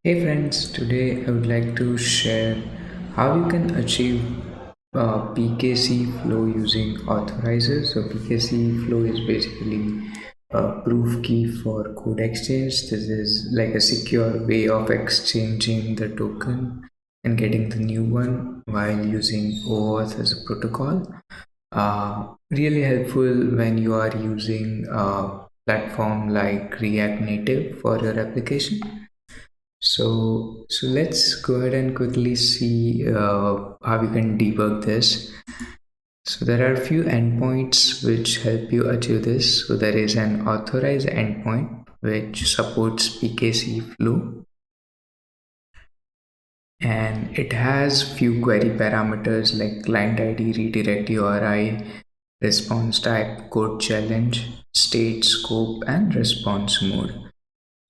Hey friends, today I would like to share how you can achieve PKC flow using authorizer. So PKC flow is basically a proof key for code exchange. This is like a secure way of exchanging the token and getting the new one while using OAuth as a protocol. Really helpful when you are using a platform like React Native for your application. So let's go ahead and quickly see how you can debug this. So there are a few endpoints which help you achieve this. So there is an authorized endpoint which supports PKC flow, and it has few query parameters like client ID, redirect URI, response type, code challenge, state, scope, and response mode.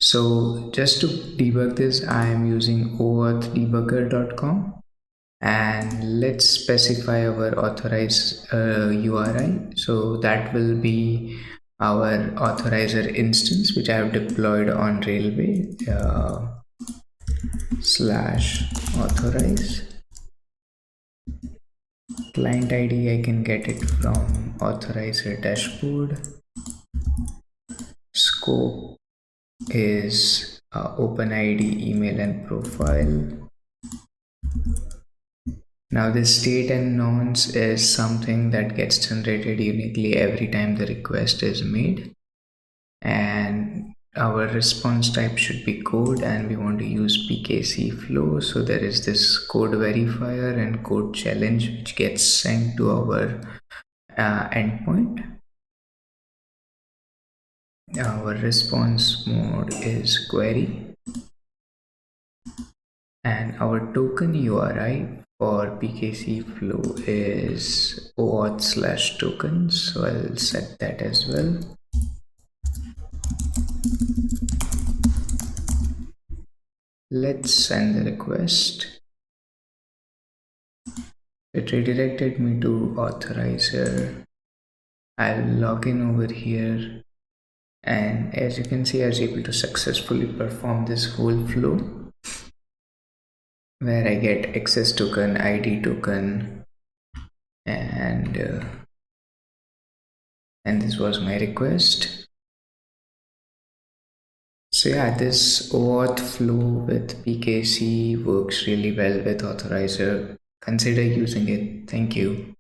So just to debug this, I am using OAuth2 and let's specify our authorized URI. So that will be our authorizer instance, which I have deployed on Railway slash authorize. Client ID, I can get it from authorizer dashboard. Scope is OpenID, email, and profile. Now, this state and nonce is something that gets generated uniquely every time the request is made. And our response type should be code, and we want to use PKC flow. So there is this code verifier and code challenge which gets sent to our endpoint. Our response mode is query, and our token URI for PKC flow is OAuth slash tokens. So I'll set that as well. Let's send the request. It redirected me to authorizer. I'll log in over here, and as you can see, I was able to successfully perform this whole flow where I get access token, ID token, and and this was my request. So yeah, this OAuth flow with PKC works really well with authorizer. Consider using it. Thank you.